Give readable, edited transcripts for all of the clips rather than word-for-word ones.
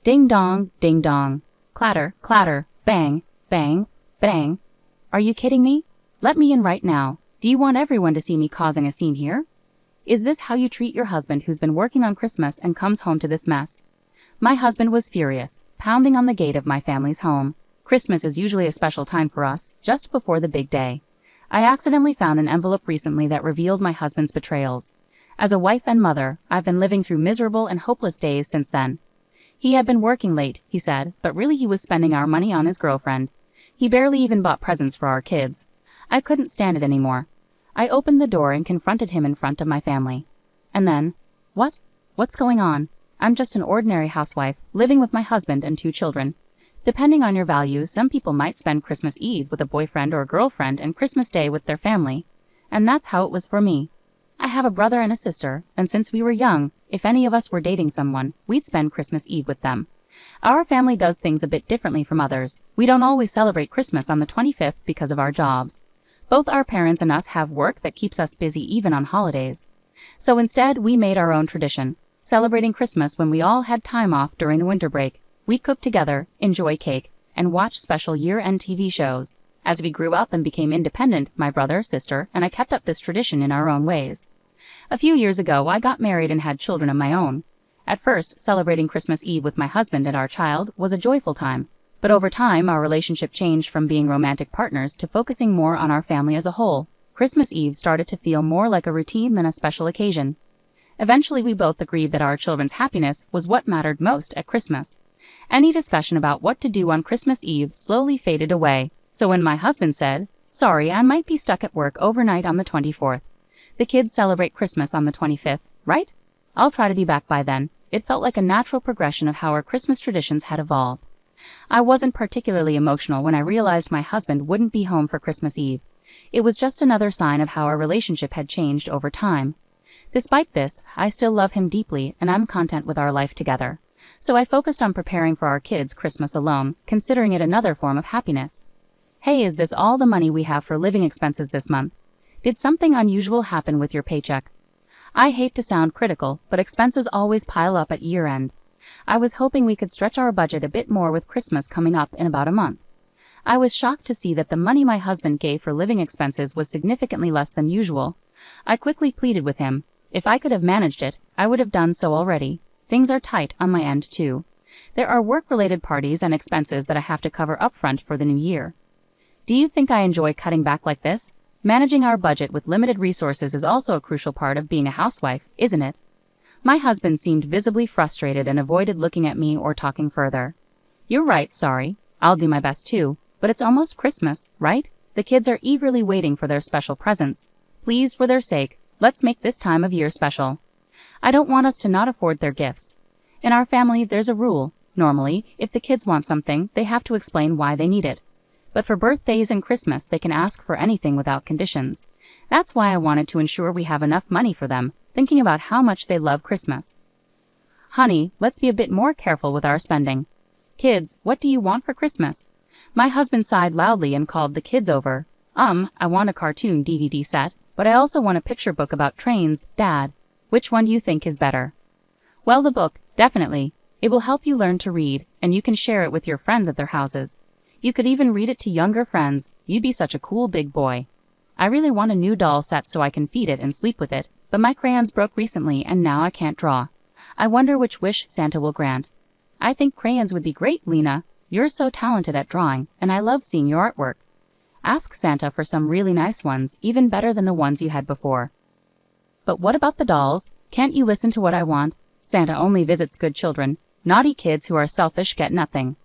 Ding dong, ding dong. Clatter, clatter, bang, bang, bang. Are you kidding me? Let me in right now. Do you want everyone to see me causing a scene here? Is this how you treat your husband who's been working on Christmas and comes home to this mess? My husband was furious, pounding on the gate of my family's home. Christmas is usually a special time for us, just before the big day. I accidentally found an envelope recently that revealed my husband's betrayals. As a wife and mother, I've been living through miserable and hopeless days since then. He had been working late, he said, but really he was spending our money on his girlfriend. He barely even bought presents for our kids. I couldn't stand it anymore. I opened the door and confronted him in front of my family. And then, what? What's going on? I'm just an ordinary housewife, living with my husband and 2 children. Depending on your values, some people might spend Christmas Eve with a boyfriend or girlfriend and Christmas Day with their family. And that's how it was for me. I have a brother and a sister, and since we were young, if any of us were dating someone, we'd spend Christmas Eve with them. Our family does things a bit differently from others. We don't always celebrate Christmas on the 25th because of our jobs. Both our parents and us have work that keeps us busy even on holidays. So instead, we made our own tradition, celebrating Christmas when we all had time off during the winter break. We'd cook together, enjoy cake, and watch special year-end TV shows. As we grew up and became independent, my brother, sister, and I kept up this tradition in our own ways. A few years ago, I got married and had children of my own. At first, celebrating Christmas Eve with my husband and our child was a joyful time. But over time, our relationship changed from being romantic partners to focusing more on our family as a whole. Christmas Eve started to feel more like a routine than a special occasion. Eventually, we both agreed that our children's happiness was what mattered most at Christmas. Any discussion about what to do on Christmas Eve slowly faded away. So when my husband said, "Sorry, I might be stuck at work overnight on the 24th. The kids celebrate Christmas on the 25th, right? I'll try to be back by then," it felt like a natural progression of how our Christmas traditions had evolved. I wasn't particularly emotional when I realized my husband wouldn't be home for Christmas Eve. It was just another sign of how our relationship had changed over time. Despite this, I still love him deeply and I'm content with our life together. So I focused on preparing for our kids' Christmas alone, considering it another form of happiness. Hey, is this all the money we have for living expenses this month? Did something unusual happen with your paycheck? I hate to sound critical, but expenses always pile up at year-end. I was hoping we could stretch our budget a bit more with Christmas coming up in about a month. I was shocked to see that the money my husband gave for living expenses was significantly less than usual. I quickly pleaded with him. If I could have managed it, I would have done so already. Things are tight on my end too. There are work-related parties and expenses that I have to cover upfront for the new year. Do you think I enjoy cutting back like this? Managing our budget with limited resources is also a crucial part of being a housewife, isn't it? My husband seemed visibly frustrated and avoided looking at me or talking further. You're right, sorry. I'll do my best too. But it's almost Christmas, right? The kids are eagerly waiting for their special presents. Please, for their sake, let's make this time of year special. I don't want us to not afford their gifts. In our family, there's a rule. Normally, if the kids want something, they have to explain why they need it. But for birthdays and Christmas, they can ask for anything without conditions. That's why I wanted to ensure we have enough money for them, thinking about how much they love Christmas. Honey, let's be a bit more careful with our spending. Kids, what do you want for Christmas? My husband sighed loudly and called the kids over. I want a cartoon DVD set, but I also want a picture book about trains, Dad. Which one do you think is better? Well, the book, definitely. It will help you learn to read, and you can share it with your friends at their houses. You could even read it to younger friends. You'd be such a cool big boy. I really want a new doll set so I can feed it and sleep with it, but my crayons broke recently and now I can't draw. I wonder which wish Santa will grant. I think crayons would be great, Lena. You're so talented at drawing, and I love seeing your artwork. Ask Santa for some really nice ones, even better than the ones you had before. But what about the dolls? Can't you listen to what I want? Santa only visits good children. Naughty kids who are selfish get nothing.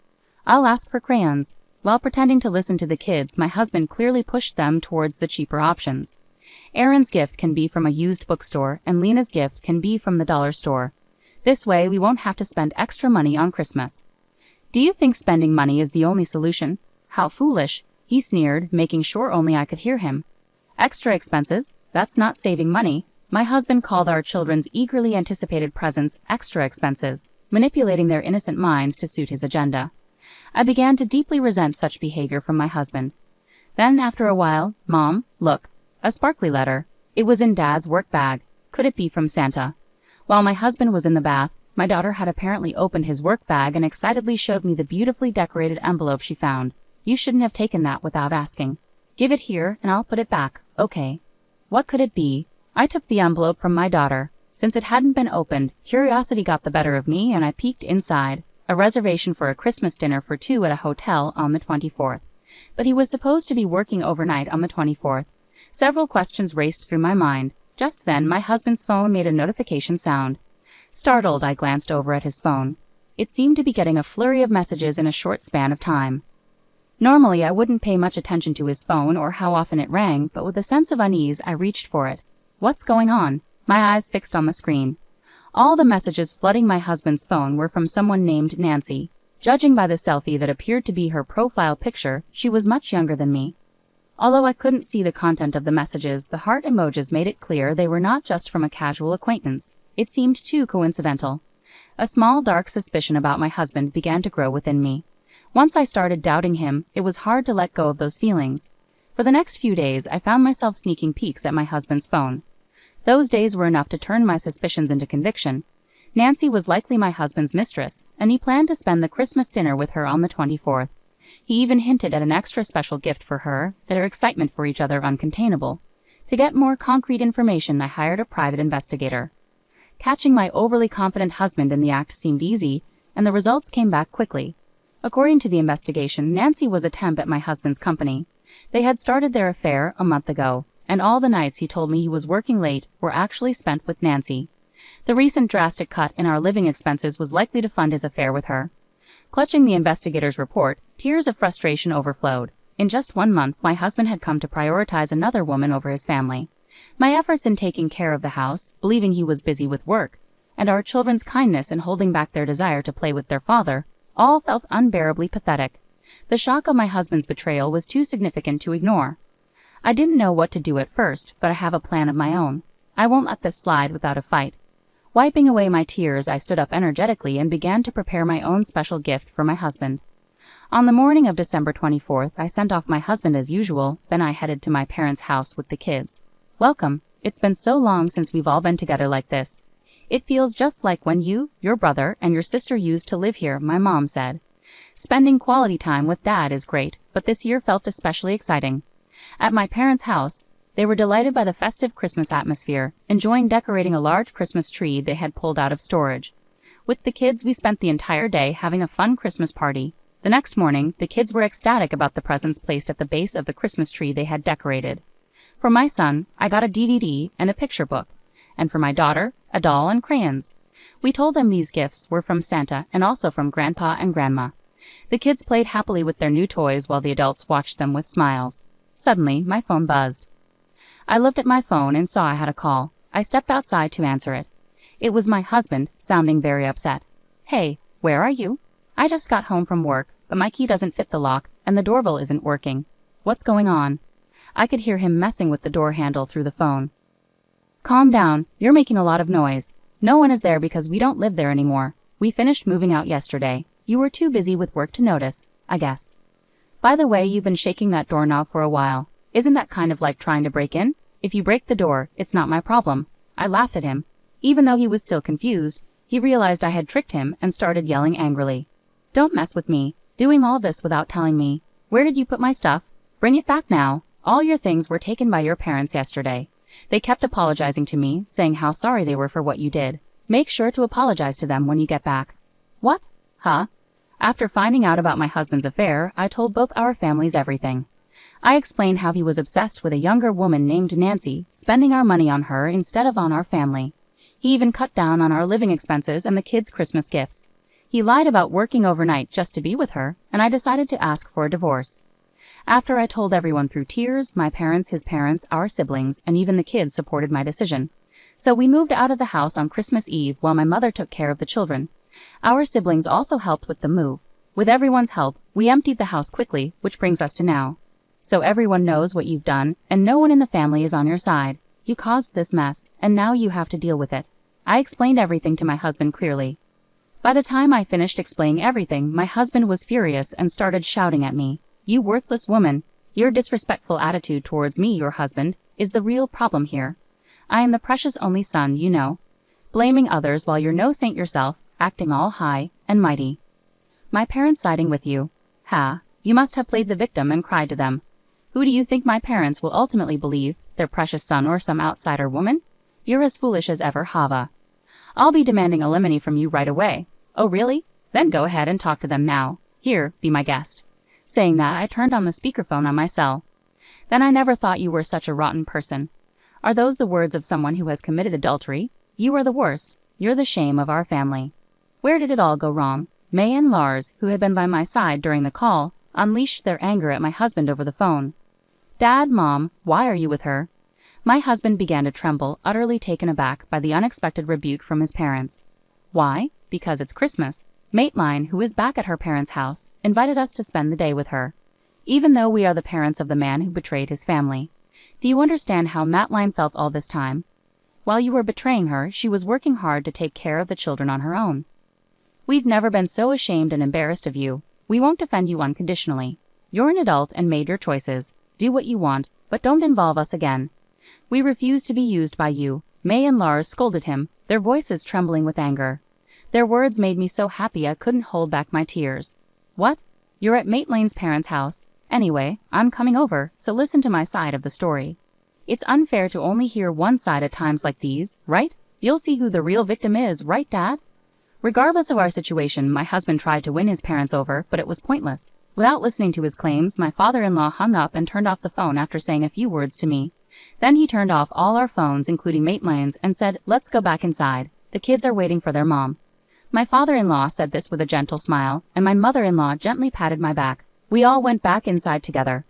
I'll ask for crayons. While pretending to listen to the kids, my husband clearly pushed them towards the cheaper options. Aaron's gift can be from a used bookstore, and Lena's gift can be from the dollar store. This way, we won't have to spend extra money on Christmas. Do you think spending money is the only solution? How foolish, he sneered, making sure only I could hear him. Extra expenses? That's not saving money. My husband called our children's eagerly anticipated presents extra expenses, manipulating their innocent minds to suit his agenda. I began to deeply resent such behavior from my husband. Then, after a while, Mom, look, a sparkly letter. It was in Dad's work bag. Could it be from Santa? While my husband was in the bath, My daughter had apparently opened his work bag and excitedly showed me the beautifully decorated envelope she found. You shouldn't have taken that without asking. Give it here and I'll put it back, okay? What could it be? I took the envelope from my daughter. Since it hadn't been opened, curiosity got the better of me and I peeked inside. A reservation for a Christmas dinner for 2 at a hotel on the 24th. But he was supposed to be working overnight on the 24th. Several questions raced through my mind. Just then, my husband's phone made a notification sound. Startled, I glanced over at his phone. It seemed to be getting a flurry of messages in a short span of time. Normally, I wouldn't pay much attention to his phone or how often it rang, but with a sense of unease, I reached for it. What's going on? My eyes fixed on the screen. All the messages flooding my husband's phone were from someone named Nancy. Judging by the selfie that appeared to be her profile picture, she was much younger than me. Although I couldn't see the content of the messages, the heart emojis made it clear they were not just from a casual acquaintance. It seemed too coincidental. A small dark suspicion about my husband began to grow within me. Once I started doubting him, it was hard to let go of those feelings. For the next few days, I found myself sneaking peeks at my husband's phone. Those days were enough to turn my suspicions into conviction. Nancy was likely my husband's mistress, and he planned to spend the Christmas dinner with her on the 24th. He even hinted at an extra special gift for her, their excitement for each other uncontainable. To get more concrete information, I hired a private investigator. Catching my overly confident husband in the act seemed easy, and the results came back quickly. According to the investigation, Nancy was a temp at my husband's company. They had started their affair a month ago, and all the nights he told me he was working late were actually spent with Nancy. The recent drastic cut in our living expenses was likely to fund his affair with her. Clutching the investigator's report, tears of frustration overflowed. In just 1 month, my husband had come to prioritize another woman over his family. My efforts in taking care of the house, believing he was busy with work, and our children's kindness in holding back their desire to play with their father, all felt unbearably pathetic. The shock of my husband's betrayal was too significant to ignore. I didn't know what to do at first, but I have a plan of my own. I won't let this slide without a fight. Wiping away my tears, I stood up energetically and began to prepare my own special gift for my husband. On the morning of December 24th, I sent off my husband as usual, then I headed to my parents' house with the kids. Welcome. It's been so long since we've all been together like this. It feels just like when you, your brother, and your sister used to live here, my mom said. Spending quality time with Dad is great, but this year felt especially exciting. At my parents' house, they were delighted by the festive Christmas atmosphere, enjoying decorating a large Christmas tree they had pulled out of storage. With the kids, we spent the entire day having a fun Christmas party. The next morning, the kids were ecstatic about the presents placed at the base of the Christmas tree they had decorated. For my son, I got a DVD and a picture book, and for my daughter, a doll and crayons. We told them these gifts were from Santa and also from Grandpa and Grandma. The kids played happily with their new toys while the adults watched them with smiles. Suddenly, my phone buzzed. I looked at my phone and saw I had a call. I stepped outside to answer it. It was my husband, sounding very upset. Hey, where are you? I just got home from work, but my key doesn't fit the lock, and the doorbell isn't working. What's going on? I could hear him messing with the door handle through the phone. Calm down, you're making a lot of noise. No one is there because we don't live there anymore. We finished moving out yesterday. You were too busy with work to notice, I guess. By the way, you've been shaking that doorknob for a while. Isn't that kind of like trying to break in? If you break the door, it's not my problem. I laughed at him. Even though he was still confused, he realized I had tricked him and started yelling angrily. Don't mess with me, doing all this without telling me. Where did you put my stuff? Bring it back now. All your things were taken by your parents yesterday. They kept apologizing to me, saying how sorry they were for what you did. Make sure to apologize to them when you get back. What? Huh? After finding out about my husband's affair, I told both our families everything. I explained how he was obsessed with a younger woman named Nancy, spending our money on her instead of on our family. He even cut down on our living expenses and the kids' Christmas gifts. He lied about working overnight just to be with her, and I decided to ask for a divorce. After I told everyone through tears, my parents, his parents, our siblings, and even the kids supported my decision. So we moved out of the house on Christmas Eve while my mother took care of the children. Our siblings also helped with the move. With everyone's help, we emptied the house quickly, which brings us to now. So everyone knows what you've done, and no one in the family is on your side. You caused this mess, and now you have to deal with it. I explained everything to my husband clearly. By the time I finished explaining everything, my husband was furious and started shouting at me. You worthless woman, your disrespectful attitude towards me, your husband, is the real problem here. I am the precious only son, you know. Blaming others while you're no saint yourself, acting all high and mighty. My parents siding with you. Ha, you must have played the victim and cried to them. Who do you think my parents will ultimately believe, their precious son or some outsider woman? You're as foolish as ever, Hava. I'll be demanding alimony from you right away. Oh really? Then go ahead and talk to them now. Here, be my guest. Saying that, I turned on the speakerphone on my cell. Then I never thought you were such a rotten person. Are those the words of someone who has committed adultery? You are the worst. You're the shame of our family. Where did it all go wrong? May and Lars, who had been by my side during the call, unleashed their anger at my husband over the phone. Dad, Mom, why are you with her? My husband began to tremble, utterly taken aback by the unexpected rebuke from his parents. Why? Because it's Christmas. Maitline, who is back at her parents' house, invited us to spend the day with her. Even though we are the parents of the man who betrayed his family. Do you understand how Maitline felt all this time? While you were betraying her, she was working hard to take care of the children on her own. We've never been so ashamed and embarrassed of you. We won't defend you unconditionally. You're an adult and made your choices. Do what you want, but don't involve us again. We refuse to be used by you. May and Lars scolded him, their voices trembling with anger. Their words made me so happy I couldn't hold back my tears. What? You're at Maitline's parents' house. Anyway, I'm coming over, so listen to my side of the story. It's unfair to only hear one side at times like these, right? You'll see who the real victim is, right, Dad? Regardless of our situation, my husband tried to win his parents over, but it was pointless. Without listening to his claims, my father-in-law hung up and turned off the phone after saying a few words to me. Then he turned off all our phones, including Maitline's, and said, "Let's go back inside. The kids are waiting for their mom." My father-in-law said this with a gentle smile, and my mother-in-law gently patted my back. We all went back inside together.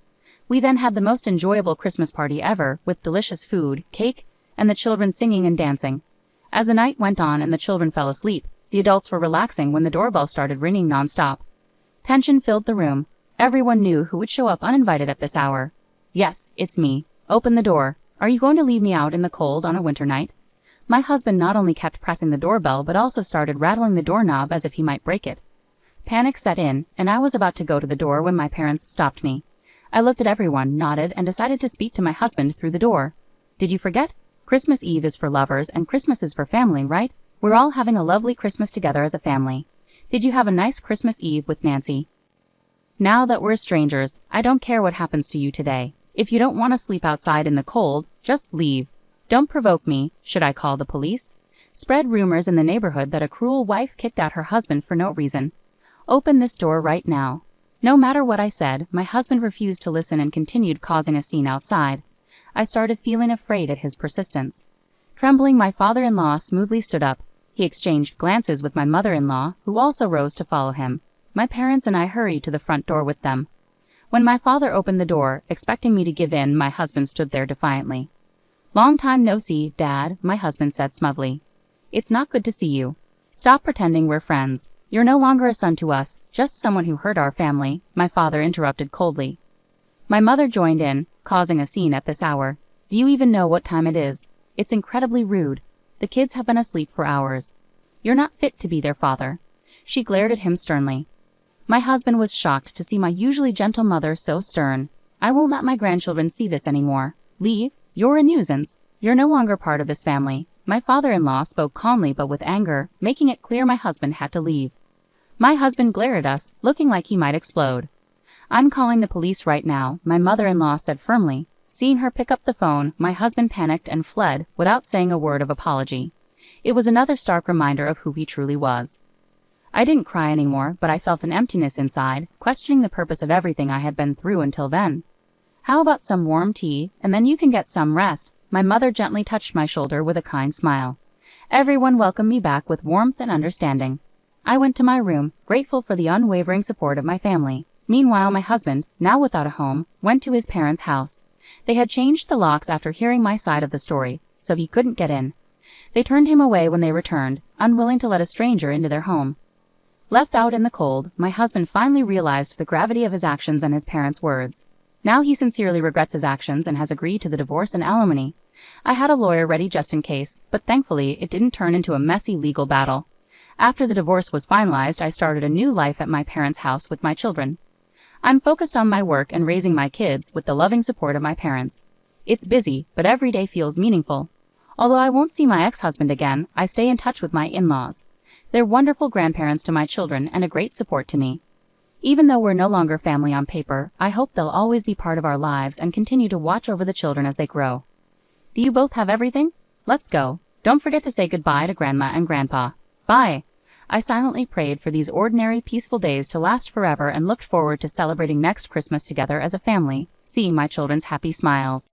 We then had the most enjoyable Christmas party ever, with delicious food, cake, and the children singing and dancing. As the night went on and the children fell asleep, the adults were relaxing when the doorbell started ringing non-stop. Tension filled the room. Everyone knew who would show up uninvited at this hour. Yes, it's me. Open the door. Are you going to leave me out in the cold on a winter night? My husband not only kept pressing the doorbell but also started rattling the doorknob as if he might break it. Panic set in, and I was about to go to the door when my parents stopped me. I looked at everyone, nodded, and decided to speak to my husband through the door. Did you forget? Christmas Eve is for lovers and Christmas is for family, right? We're all having a lovely Christmas together as a family. Did you have a nice Christmas Eve with Nancy? Now that we're strangers, I don't care what happens to you today. If you don't want to sleep outside in the cold, just leave. Don't provoke me. Should I call the police? Spread rumors in the neighborhood that a cruel wife kicked out her husband for no reason. Open this door right now. No matter what I said, my husband refused to listen and continued causing a scene outside. I started feeling afraid at his persistence. Trembling, my father-in-law smoothly stood up. He exchanged glances with my mother-in-law, who also rose to follow him. My parents and I hurried to the front door with them. When my father opened the door, expecting me to give in, my husband stood there defiantly. "Long time no see, Dad," my husband said smugly. "It's not good to see you. Stop pretending we're friends. You're no longer a son to us, just someone who hurt our family," my father interrupted coldly. My mother joined in, causing a scene at this hour. "Do you even know what time it is? It's incredibly rude. The kids have been asleep for hours. You're not fit to be their father." She glared at him sternly. My husband was shocked to see my usually gentle mother so stern. "I won't let my grandchildren see this anymore. Leave. You're a nuisance. You're no longer part of this family." My father-in-law spoke calmly but with anger, making it clear my husband had to leave. My husband glared at us, looking like he might explode. "I'm calling the police right now," my mother-in-law said firmly. Seeing her pick up the phone, my husband panicked and fled without saying a word of apology. It was another stark reminder of who he truly was. I didn't cry anymore, but I felt an emptiness inside, questioning the purpose of everything I had been through until then. "How about some warm tea, and then you can get some rest?" My mother gently touched my shoulder with a kind smile. Everyone welcomed me back with warmth and understanding. I went to my room, grateful for the unwavering support of my family. Meanwhile, my husband, now without a home, went to his parents' house. They had changed the locks after hearing my side of the story, so he couldn't get in. They turned him away when they returned, unwilling to let a stranger into their home. Left out in the cold, my husband finally realized the gravity of his actions and his parents' words. Now he sincerely regrets his actions and has agreed to the divorce and alimony. I had a lawyer ready just in case, but thankfully it didn't turn into a messy legal battle. After the divorce was finalized, I started a new life at my parents' house with my children. I'm focused on my work and raising my kids with the loving support of my parents. It's busy, but every day feels meaningful. Although I won't see my ex-husband again, I stay in touch with my in-laws. They're wonderful grandparents to my children and a great support to me. Even though we're no longer family on paper, I hope they'll always be part of our lives and continue to watch over the children as they grow. Do you both have everything? Let's go. Don't forget to say goodbye to Grandma and Grandpa. Bye. I silently prayed for these ordinary, peaceful days to last forever and looked forward to celebrating next Christmas together as a family, seeing my children's happy smiles.